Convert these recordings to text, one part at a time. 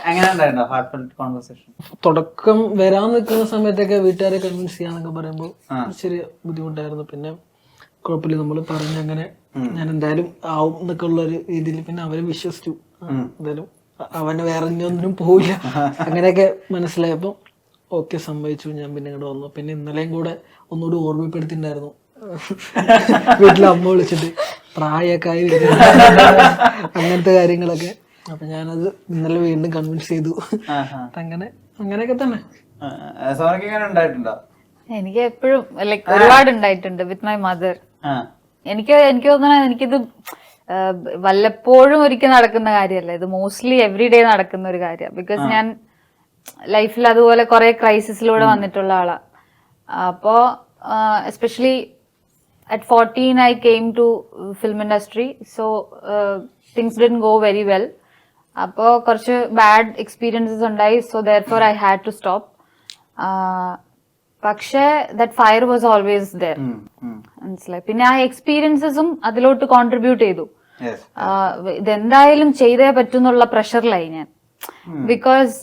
എങ്ങനെ ഉണ്ടായിരുന്നോ heart conversation? തുടക്കം വരാൻ നിൽക്കുന്ന സമയത്തൊക്കെ വീട്ടുകാരെ കൺവിൻസ് ചെയ്യാന്നൊക്കെ പറയുമ്പോൾ ശരി ബുദ്ധിമുട്ടായിരുന്നു. പിന്നെ കുഴപ്പമില്ല, നമ്മൾ പറഞ്ഞങ്ങനെ ഞാൻ എന്തായാലും ആവും എന്നൊക്കെ ഉള്ള ഒരു രീതിയിൽ പിന്നെ അവരെ വിശ്വസിച്ചു. എന്തായാലും അവന് വേറെ ഒന്നിനും പോവില്ല അങ്ങനെയൊക്കെ മനസ്സിലായപ്പോൾ ഓക്കെ സമ്മതിച്ചു. ഞാൻ പിന്നെ ഇങ്ങോട്ട് വന്നു. പിന്നെ ഇന്നലെയും കൂടെ ഒന്നുകൂടി ഓർമ്മപ്പെടുത്തിണ്ടായിരുന്നു വീട്ടിലെ അമ്മ വിളിച്ചിട്ട് പ്രായമൊക്കെ ആയി അങ്ങനത്തെ കാര്യങ്ങളൊക്കെ. അപ്പൊ ഞാനത് ഇന്നലെ വീണ്ടും കൺവിൻസ് ചെയ്തു. അങ്ങനെയൊക്കെ തന്നെ. എനിക്ക് എപ്പോഴും ലൈക്ക് ഒരുപാട് ഉണ്ടായിട്ടുണ്ട് വിത്ത് മൈ മദർ. എനിക്ക് തോന്നുന്നത് എനിക്കിത് വല്ലപ്പോഴും ഒരിക്കൽ നടക്കുന്ന കാര്യമല്ല, ഇത് മോസ്റ്റ്ലി എവറി ഡേ നടക്കുന്ന ഒരു കാര്യമാണ്. ബിക്കോസ് ഞാൻ ലൈഫിൽ അതുപോലെ കുറെ ക്രൈസിസിലൂടെ വന്നിട്ടുള്ള ആളാ. അപ്പോ especially at 14 I came to film industry, so things didn't go very well. അപ്പോ കുറച്ച് ബാഡ് എക്സ്പീരിയൻസസ് ഉണ്ടായി. So therefore I had to stop. പക്ഷേ that fire was always there. മനസ്സിലായി. പിന്നെ ആ എക്സ്പീരിയൻസസും അതിലോട്ട് കോൺട്രിബ്യൂട്ട് ചെയ്തു. ഇതെന്തായാലും ചെയ്തേ പറ്റുന്നുള്ള പ്രഷറിലായി ഞാൻ. ബിക്കോസ്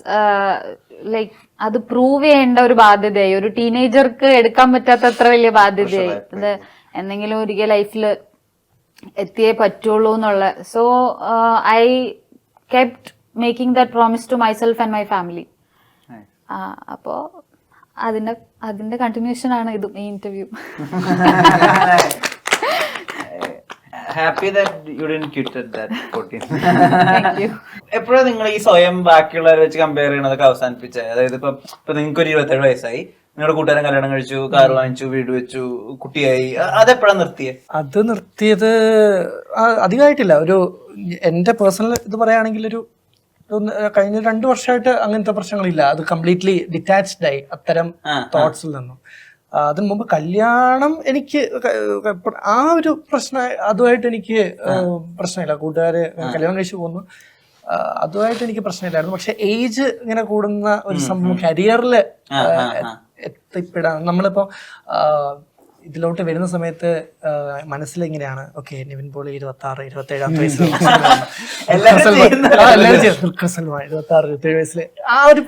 ലൈക്ക് അത് പ്രൂവ് ചെയ്യേണ്ട ഒരു ബാധ്യതയായി. ഒരു ടീനേജർക്ക് എടുക്കാൻ പറ്റാത്ത അത്ര വലിയ ബാധ്യതയായി. അത് എന്തെങ്കിലും ഒരിക്കൽ ലൈഫിൽ എത്തിയേ പറ്റുള്ളൂ എന്നുള്ള. So I kept making that promise to myself and my family. അപ്പോ അതിന്റെ കണ്ടിന്യൂഷൻ ആണ് ഇതും, ഈ interview. Happy that you didn't quit at that 14. എപ്പോഴാണ് നിങ്ങൾ ഈ സ്വയം ബാക്കിയുള്ളവരെ വെച്ച് കമ്പയർ ചെയ്യണതൊക്കെ അവസാനിപ്പിച്ചത്? അതായത് ഇപ്പൊ നിങ്ങൾക്ക് ഒരു 27 വയസ്സായി, നിങ്ങളുടെ കൂട്ടുകാരൻ കല്യാണം കഴിച്ചു, കാർ വാങ്ങിച്ചു, വീട് വെച്ചു, കുട്ടിയായി, അതെപ്പോഴാണ് നിർത്തിയത്? അത് നിർത്തിയത് അധികമായിട്ടില്ല. എന്റെ പേഴ്സണൽ ഇത് പറയുകയാണെങ്കിൽ കഴിഞ്ഞ 2 വർഷമായിട്ട് അങ്ങനത്തെ പ്രശ്നങ്ങളില്ല. അത് കംപ്ലീറ്റ്ലി ഡിറ്റാച്ച്ഡ് ആയി അത്തരം തോട്ട്സിൽ നിന്നും. അതിന് മുമ്പ് കല്യാണം എനിക്ക് ആ ഒരു പ്രശ്നം, അതുമായിട്ട് എനിക്ക് പ്രശ്നമില്ല. കൂട്ടുകാര് കല്യാണം കഴിച്ചു പോകുന്നു, അതുമായിട്ട് എനിക്ക് പ്രശ്നമില്ലായിരുന്നു. പക്ഷെ ഏജ് ഇങ്ങനെ കൂടുന്ന ഒരു സംഭവം കരിയറിൽ എത്തിപ്പെടാൻ നമ്മളിപ്പോ ഇതിലോട്ട് വരുന്ന സമയത്ത് മനസ്സിലെങ്ങനെയാണ്, ഓക്കെ നിവിൻ പോളി 26, 27 വയസ്സിൽ 26, 27 വയസ്സില് ആ ഒരു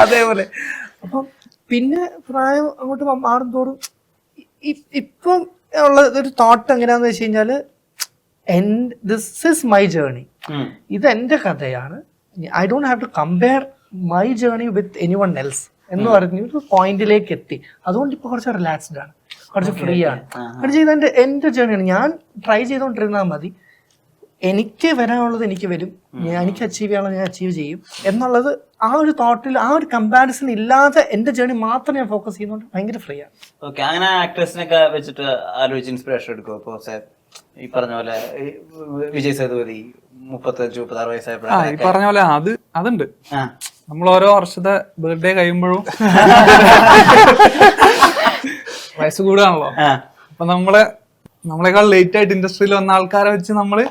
അതേപോലെ. അപ്പം പിന്നെ പ്രായം അങ്ങോട്ട് മാറും തോറും ഇപ്പം ഉള്ള ഒരു തോട്ട് എങ്ങനെയാന്ന് വെച്ച് കഴിഞ്ഞാല്, ദിസ് ഈസ് മൈ ജേർണി, ഇത് എന്റെ കഥയാണ്. I don't have to compare my journey with anyone else എന്ന് പറഞ്ഞ ഒരു പോയിന്റിലേക്ക് എത്തി. അതുകൊണ്ട് ഇപ്പൊ കുറച്ച് റിലാക്സ്ഡ് ആണ്, കുറച്ച് ഫ്രീ ആണ്. ചെയ്ത് എന്റെ ജേർണിയാണ്. ഞാൻ ട്രൈ ചെയ്തോണ്ടിരുന്നാൽ മതി, എനിക്ക് വരാനുള്ളത് എനിക്ക് വരും, എനിക്ക് അച്ചീവ് ചെയ്യാനുള്ളത് ഞാൻ അച്ചീവ് ചെയ്യും എന്നുള്ളത് ആ ഒരു തോട്ടിൽ, ആ ഒരു കമ്പാരിസൺ ഇല്ലാതെ എന്റെ ജേർണി മാത്രം ഞാൻ ഫോക്കസ് ചെയ്യുന്നതുകൊണ്ട് ഭയങ്കര ഫ്രീ ആണ്. ഓക്കെ, അങ്ങനെ ആക്ടേഴ്സിനൊക്കെ വെച്ചിട്ട് ആലോചിച്ച് ഇൻസ്പിറേഷൻ എടുക്കും. ഇപ്പൊ ഈ പറഞ്ഞ പോലെ വിജയ് സേതുപതി 35-36 വയസ്സായപ്പോഴാണ് ഈ പറഞ്ഞ പോലെ അതുണ്ട്. നമ്മൾ ഓരോ വർഷത്തെ ബർത്ത്ഡേ കഴിയുമ്പോഴും വയസ്സ് കൂടുകയാണല്ലോ. അപ്പൊ നമ്മളെക്കാൾ ലേറ്റ് ആയിട്ട് ഇൻഡസ്ട്രിയിൽ വന്ന ആൾക്കാരെ വെച്ച് നമ്മള്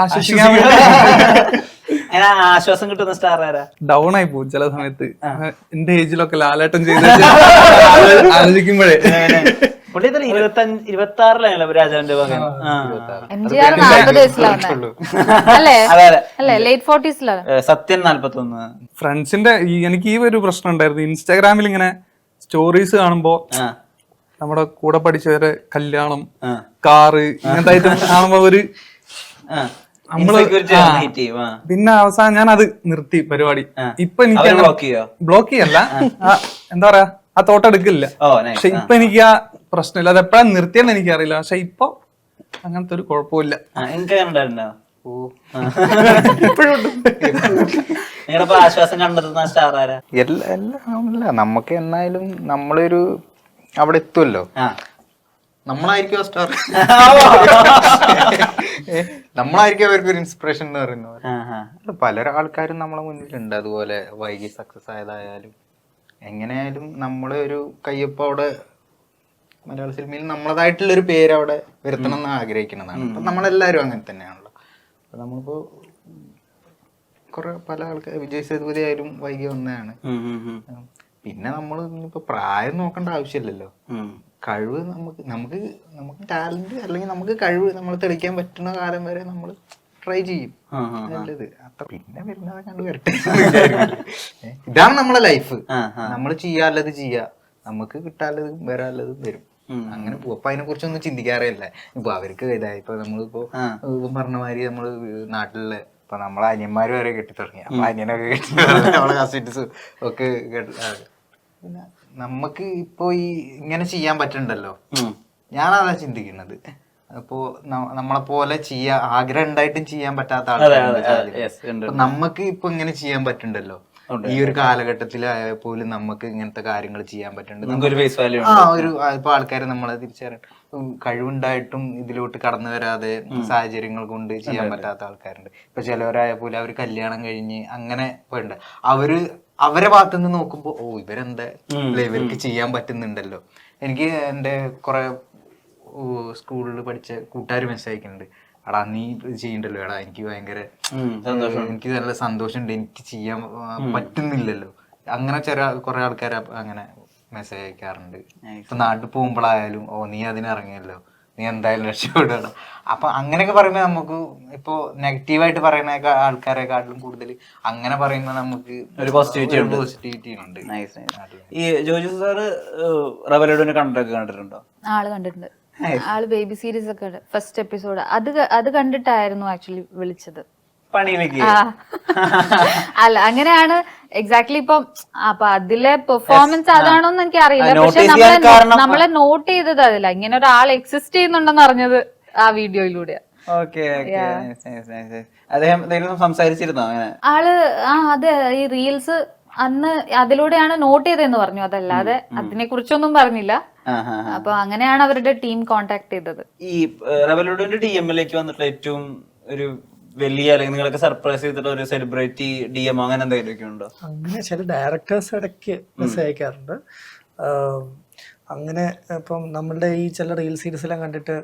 ആശ്വസിക്കാൻ ആശ്വാസം കിട്ടുന്ന സ്റ്റാർ ആരാ? ഡൗൺ ആയി പോകും ചില സമയത്ത്. എന്റെ ഏജിലൊക്കെ ലാലേട്ടൻ ചെയ്ത് ആലോചിക്കുമ്പോഴേ 26-26 രാജാവിന്റെ മകൻ. സത്യൻ 41. ഫ്രണ്ട്സിന്റെ എനിക്ക് ഈ ഒരു പ്രശ്നം ഉണ്ടായിരുന്നു. ഇൻസ്റ്റാഗ്രാമിൽ ഇങ്ങനെ സ്റ്റോറീസ് കാണുമ്പോ നമ്മുടെ കൂടെ പഠിച്ചവരെ കല്യാണം, കാറ്, ഇങ്ങനത്തെ ഐറ്റം കാണുമ്പോ നമ്മള് പിന്നെ അവസാനം ഞാൻ അത് നിർത്തി പരിപാടി. ഇപ്പൊ എനിക്ക് ബ്ലോക്ക് ചെയ്യല്ല, എന്താ പറയാ, ആ തോട്ടെടുക്കില്ല. പക്ഷെ ഇപ്പൊ എനിക്ക് ആ പ്രശ്നമില്ല. അത് എപ്പോഴാണ് നിർത്തിയെന്ന് എനിക്കറിയില്ല. പക്ഷെ ഇപ്പൊ അങ്ങനത്തെ ഒരു കുഴപ്പമില്ല. ആശ്വാസം കണ്ടെത്തുന്ന സ്റ്റാർ ആരാ? എല്ലാം നമുക്ക് എന്നാലും നമ്മളൊരു അവിടെ എത്തുമല്ലോ, നമ്മളായിരിക്കും സ്റ്റാർ, നമ്മളായിരിക്കും അവർക്കൊരു ഇൻസ്പിറേഷൻ എന്ന് പറയുന്നത്. പല ആൾക്കാരും നമ്മളെ മുന്നിലുണ്ട് അതുപോലെ വൈകി സക്സസ് ആയതായാലും എങ്ങനെയായാലും നമ്മളെ ഒരു കയ്യൊപ്പം അവിടെ മലയാള സിനിമയിൽ നമ്മളതായിട്ടുള്ളൊരു പേര് അവിടെ വരുത്തണം എന്ന് ആഗ്രഹിക്കുന്നതാണ്. അപ്പൊ നമ്മളെല്ലാരും അങ്ങനെ തന്നെയാണല്ലോ. അപ്പൊ നമ്മളിപ്പോ പല ആൾക്കാർ വിജയ് സേതുപതി ആയാലും വൈകി വന്നതാണ്. പിന്നെ നമ്മൾ ഇപ്പൊ പ്രായം നോക്കേണ്ട ആവശ്യമില്ലല്ലോ. കഴിവ് നമുക്ക് നമുക്ക് നമുക്ക് ടാലന്റ് അല്ലെങ്കിൽ നമുക്ക് കഴിവ് നമ്മൾ തെളിയിക്കാൻ പറ്റുന്ന കാലം വരെ നമ്മൾ ട്രൈ ചെയ്യും. നല്ലത് അത്ര പിന്നെ വരുന്നത് കണ്ടു വരട്ടെ. ഇതാണ് നമ്മളെ ലൈഫ്. നമ്മൾ ചെയ്യാനുള്ളത് ചെയ്യാ, നമുക്ക് കിട്ടാനുള്ളതും വരാനുള്ളതും വരും, അങ്ങനെ പോകും. അപ്പൊ അതിനെ കുറിച്ചൊന്നും ചിന്തിക്കാറേ ഇല്ല. ഇപ്പൊ അവർക്ക് ഇതായി ഇപ്പൊ നമ്മളിപ്പോ പറഞ്ഞ മാതിരി നമ്മള് നാട്ടിലെ ഇപ്പൊ നമ്മളെ അനിയന്മാര് വരെ കെട്ടി തുടങ്ങി, നമ്മളെ അനിയനൊക്കെ കെട്ടി നമ്മളെ കസിൻസ് ഒക്കെ പിന്നെ നമുക്ക് ഇപ്പൊ ഈ ഇങ്ങനെ ചെയ്യാൻ പറ്റണ്ടല്ലോ. ഞാനതാ ചിന്തിക്കുന്നത്. അപ്പോ നമ്മളെ പോലെ ചെയ്യാൻ ആഗ്രഹം ഉണ്ടായിട്ടും ചെയ്യാൻ പറ്റാത്ത ആൾക്കാരുണ്ട്. നമുക്ക് ഇപ്പൊ ഇങ്ങനെ ചെയ്യാൻ പറ്റുണ്ടല്ലോ. ഈ ഒരു കാലഘട്ടത്തിലായ പോലും നമുക്ക് ഇങ്ങനത്തെ കാര്യങ്ങൾ ചെയ്യാൻ പറ്റുന്നുണ്ട്. ഇപ്പൊ ആൾക്കാര് നമ്മളെ തിരിച്ചറിയാൻ കഴിവുണ്ടായിട്ടും ഇതിലോട്ട് കടന്നു വരാതെ സാഹചര്യങ്ങൾ കൊണ്ട് ചെയ്യാൻ പറ്റാത്ത ആൾക്കാരുണ്ട്. ഇപ്പൊ ചിലവരായ പോലെ അവര് കല്യാണം കഴിഞ്ഞ് അങ്ങനെ പോയിട്ടുണ്ട്. അവരെ ഭാഗത്തുനിന്ന് നോക്കുമ്പോ ഇവരെന്താ ഇവർക്ക് ചെയ്യാൻ പറ്റുന്നുണ്ടല്ലോ. എനിക്ക് എന്റെ കുറെ സ്കൂളിൽ പഠിച്ച കൂട്ടുകാർ മെസ്സേജ് അയക്കുന്നുണ്ട്, എടാ നീ ചെയ്യണ്ടല്ലോ, എടാ എനിക്ക് ഭയങ്കര എനിക്ക് നല്ല സന്തോഷമുണ്ട്, എനിക്ക് ചെയ്യാൻ പറ്റുന്നില്ലല്ലോ. അങ്ങനെ കുറെ ആൾക്കാർ അങ്ങനെ മെസ്സേജ് അയക്കാറുണ്ട്. ഇപ്പൊ നാട്ടിൽ പോകുമ്പോഴായാലും നീ അതിനിറങ്ങിയല്ലോ, നീ എന്തായാലും രക്ഷപ്പെടണം. അപ്പൊ അങ്ങനെയൊക്കെ പറയുമ്പോ നമുക്ക് ഇപ്പൊ നെഗറ്റീവായിട്ട് പറയുന്ന ആൾക്കാരെക്കാട്ടിലും കൂടുതൽ അങ്ങനെ പറയുമ്പോ നമുക്ക് ഒരു പോസിറ്റിവിറ്റി ഉണ്ട്. ഈ ജോജു സാറ് റവലുഡിനെ കണ്ടിട്ടുണ്ടോ? ആള് കണ്ടിട്ടുണ്ട്. ആള് ബേബി സീരീസ് ഒക്കെ ഫസ്റ്റ് എപ്പിസോഡ് അത് കണ്ടിട്ടായിരുന്നു ആക്ച്വലി വിളിച്ചത് പണിയിലേക്ക്. അല്ല അങ്ങനെയാണ് എക്സാക്ട്ലി. ഇപ്പം അപ്പൊ അതിലെ പെർഫോമൻസ് അതാണോന്ന് എനിക്ക് അറിയില്ല. പക്ഷെ നമ്മളെ നോട്ട് ചെയ്തത് അതില്ല, ഇങ്ങനെ ഒരാൾ എക്സിസ്റ്റ് ചെയ്യുന്നുണ്ടെന്ന് അറിഞ്ഞത് ആ വീഡിയോയിലൂടെ. അദ്ദേഹം സംസാരിച്ചിരുന്നോ അങ്ങനെ? ആള് അതെ, ഈ റീൽസ് അന്ന് അതിലൂടെയാണ് നോട്ട് ചെയ്തതെന്ന് പറഞ്ഞു, അതല്ലാതെ അതിനെ കുറിച്ചൊന്നും പറഞ്ഞില്ല. അപ്പൊ അങ്ങനെയാണ് അവരുടെ ടീം കോണ്ടാക്ട് ചെയ്തത്. ഈ റവലുഡിന്റെ DMലേക്ക് വന്നിട്ടുള്ള ഏറ്റവും ഒരു വലിയ അല്ലെങ്കിൽ നിങ്ങളൊക്കെ സർപ്രൈസ് ചെയ്തിട്ട് ഒരു സെലിബ്രിറ്റി DM അങ്ങനെ എന്തെങ്കിലും ഉണ്ടോ? അങ്ങനെ ചില ഡയറക്ടേഴ്സ് ഇടയ്ക്ക് മെസ്സേജ് അയക്കാറുണ്ട്. അങ്ങനെ ഇപ്പം നമ്മളുടെ ഈ ചില റീൽ സീരീസെല്ലാം കണ്ടിട്ട്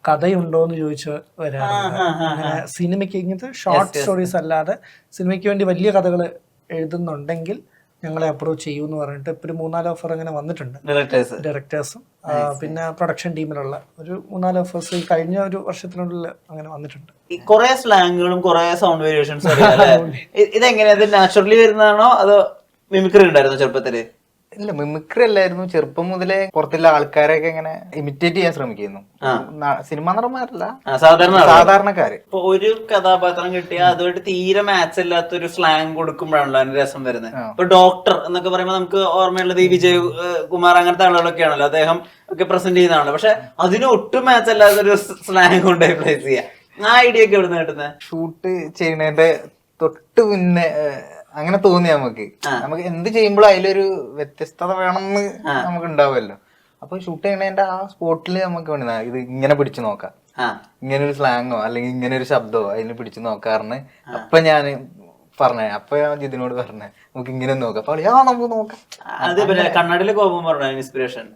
കഥയുണ്ടോ എന്ന് ചോദിച്ച് വരാറുണ്ട്. അങ്ങനെ സിനിമയ്ക്ക് ഇങ്ങനത്തെ ഷോർട്ട് സ്റ്റോറീസ് അല്ലാതെ സിനിമയ്ക്ക് വേണ്ടി വലിയ കഥകൾ എഴുതുന്നുണ്ടെങ്കിൽ ഞങ്ങളെ അപ്രോച്ച് ചെയ്യൂന്ന് പറഞ്ഞിട്ട് ഇപ്പൊ ഒരു 3-4 ഓഫർ അങ്ങനെ വന്നിട്ടുണ്ട്. ഡയറക്ടേഴ്സും പിന്നെ പ്രൊഡക്ഷൻ ടീമിലുള്ള ഒരു 3-4 ഓഫേഴ്സ് ഈ കഴിഞ്ഞ ഒരു വർഷത്തിനുള്ളിൽ അങ്ങനെ വന്നിട്ടുണ്ട്. കുറെ സ്ലാങ്ങുകളും കുറെ സൗണ്ട് വേരിയേഷൻസ് ഇതെങ്ങനെയാ? നാച്ചുറലി വരുന്നതാണോ അതോ മിമിക്രി ഉണ്ടായിരുന്നോ ചെറുപ്പത്തില്? ഇല്ല, മിമിക്രി അല്ലായിരുന്നു. ചെറുപ്പം മുതലേ പുറത്തുള്ള ആൾക്കാരെയൊക്കെ ഇങ്ങനെ ഇമിറ്റേറ്റ് ചെയ്യാൻ ശ്രമിക്കുന്നു. സിനിമാ നടന്മാരല്ല, സാധാരണക്കാര്. ഇപ്പൊ ഒരു കഥാപാത്രം കിട്ടിയാൽ അതുമായിട്ട് തീരെ മാച്ച് ഇല്ലാത്ത ഒരു സ്ലാങ് കൊടുക്കുമ്പോഴാണല്ലോ അതിന് രസം വരുന്നത്. ഇപ്പൊ ഡോക്ടർ എന്നൊക്കെ പറയുമ്പോൾ നമുക്ക് ഓർമ്മയുള്ളത് ഈ വിജയ് കുമാർ അങ്ങനത്തെ ആളുകളൊക്കെ ആണല്ലോ, അദ്ദേഹം ഒക്കെ പ്രസന്റ് ചെയ്യുന്നതാണല്ലോ. പക്ഷെ അതിന് ഒട്ടും മാച്ച് അല്ലാത്ത ഒരു സ്ലാങ് കൊണ്ട് പ്ലേസ് ചെയ്യാം. ആ ഐഡിയ ഒക്കെ എവിടെ നിന്ന് കിട്ടുന്നത്? ഷൂട്ട് ചെയ്യുന്നതിന്റെ തൊട്ട് മുന്നേ അങ്ങനെ തോന്നി നമുക്ക് എന്ത് ചെയ്യുമ്പോഴും അതിലൊരു വ്യത്യസ്തത വേണമെന്ന് നമുക്ക് ഉണ്ടാവുമല്ലോ. അപ്പൊ ഷൂട്ട് ചെയ്യണതിന്റെ ആ സ്പോട്ടിൽ നമുക്ക് വേണ്ടി ഇത് ഇങ്ങനെ പിടിച്ചു നോക്കാം, ഇങ്ങനെ ഒരു സ്ലാങ്ങോ അല്ലെങ്കിൽ ഇങ്ങനെ ഒരു ശബ്ദമോ അതിന് പിടിച്ചു നോക്കാറിന്. അപ്പൊ ഞാൻ ഞാൻ ജിതിനോട് പറഞ്ഞേ നമുക്ക് ഇങ്ങനെ നോക്കാം. അപ്പൊ നമുക്ക് നോക്കാം. അതേപോലെ കണ്ണാടിയിലെ കോപം പറഞ്ഞ ഇൻസ്പിറേഷൻ